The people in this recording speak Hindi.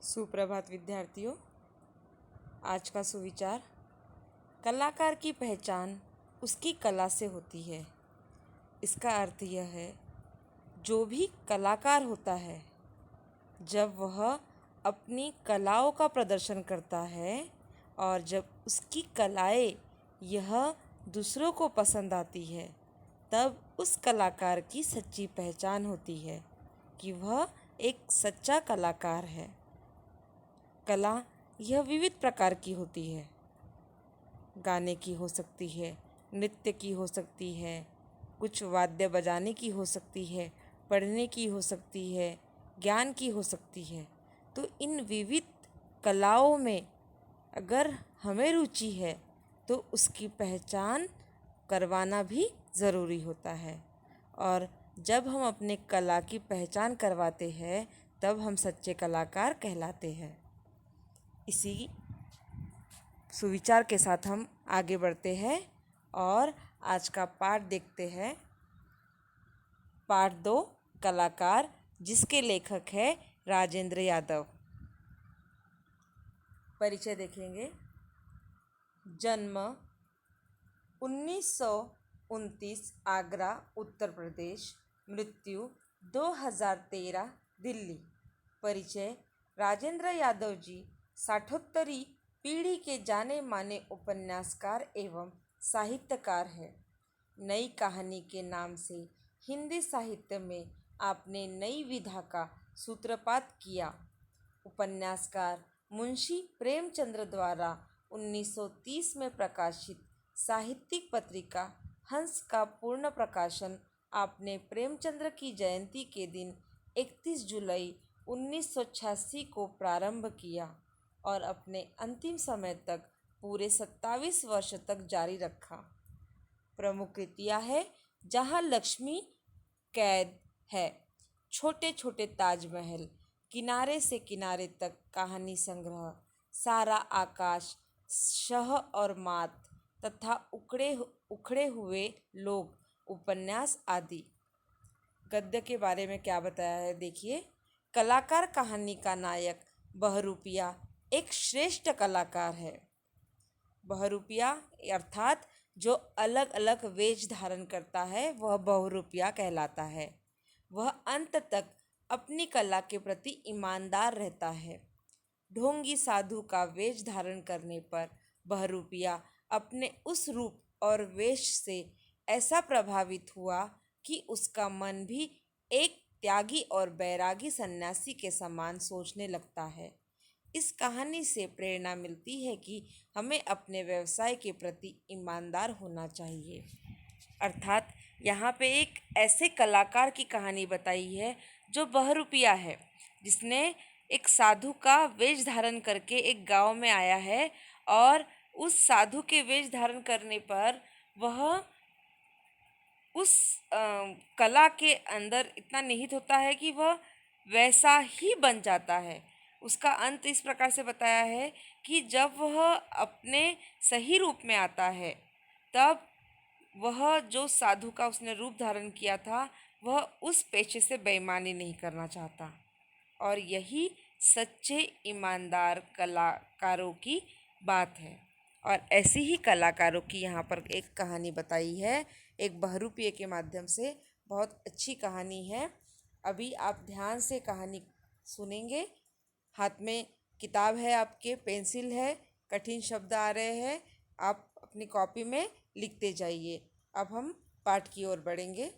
सुप्रभात विद्यार्थियों। आज का सुविचार, कलाकार की पहचान उसकी कला से होती है। इसका अर्थ यह है, जो भी कलाकार होता है, जब वह अपनी कलाओं का प्रदर्शन करता है और जब उसकी कलाएं यह दूसरों को पसंद आती है, तब उस कलाकार की सच्ची पहचान होती है कि वह एक सच्चा कलाकार है। कला यह विविध प्रकार की होती है। गाने की हो सकती है, नृत्य की हो सकती है, कुछ वाद्य बजाने की हो सकती है, पढ़ने की हो सकती है, ज्ञान की हो सकती है। तो इन विविध कलाओं में अगर हमें रुचि है तो उसकी पहचान करवाना भी ज़रूरी होता है। और जब हम अपने कला की पहचान करवाते हैं तब हम सच्चे कलाकार कहलाते हैं। इसी सुविचार के साथ हम आगे बढ़ते हैं और आज का पाठ देखते हैं। पाठ 2, कलाकार, जिसके लेखक है राजेंद्र यादव। परिचय देखेंगे। जन्म 1929 आगरा उत्तर प्रदेश, मृत्यु 2013 दिल्ली। परिचय, राजेंद्र यादव जी 60वीं पीढ़ी के जाने माने उपन्यासकार एवं साहित्यकार हैं। नई कहानी के नाम से हिंदी साहित्य में आपने नई विधा का सूत्रपात किया। उपन्यासकार मुंशी प्रेमचंद्र द्वारा 1930 में प्रकाशित साहित्यिक पत्रिका हंस का पूर्ण प्रकाशन आपने प्रेमचंद्र की जयंती के दिन 31 जुलाई 1986 को प्रारंभ किया और अपने अंतिम समय तक पूरे 27 वर्ष तक जारी रखा। प्रमुख कृतियाँ है जहाँ लक्ष्मी कैद है, छोटे छोटे ताजमहल, किनारे से किनारे तक कहानी संग्रह, सारा आकाश, शह और मात तथा उखड़े हुए लोग उपन्यास आदि। गद्य के बारे में क्या बताया है देखिए। कलाकार कहानी का नायक बहरूपिया एक श्रेष्ठ कलाकार है। बहरूपिया अर्थात जो अलग अलग वेश धारण करता है वह बहरूपिया कहलाता है। वह अंत तक अपनी कला के प्रति ईमानदार रहता है। ढोंगी साधु का वेश धारण करने पर बहरूपिया अपने उस रूप और वेश से ऐसा प्रभावित हुआ कि उसका मन भी एक त्यागी और बैरागी सन्यासी के समान सोचने लगता है। इस कहानी से प्रेरणा मिलती है कि हमें अपने व्यवसाय के प्रति ईमानदार होना चाहिए। अर्थात यहाँ पे एक ऐसे कलाकार की कहानी बताई है जो बहरूपिया है, जिसने एक साधु का वेश धारण करके एक गांव में आया है और उस साधु के वेश धारण करने पर वह उस कला के अंदर इतना निहित होता है कि वह वैसा ही बन जाता है। उसका अंत इस प्रकार से बताया है कि जब वह अपने सही रूप में आता है तब वह जो साधु का उसने रूप धारण किया था वह उस पेशे से बेईमानी नहीं करना चाहता। और यही सच्चे ईमानदार कलाकारों की बात है। और ऐसी ही कलाकारों की यहाँ पर एक कहानी बताई है, एक बहरूपिये के माध्यम से। बहुत अच्छी कहानी है। अभी आप ध्यान से कहानी सुनेंगे। हाथ में किताब है, आपके पेंसिल है, कठिन शब्द आ रहे हैं, आप अपनी कॉपी में लिखते जाइए। अब हम पाठ की ओर बढ़ेंगे।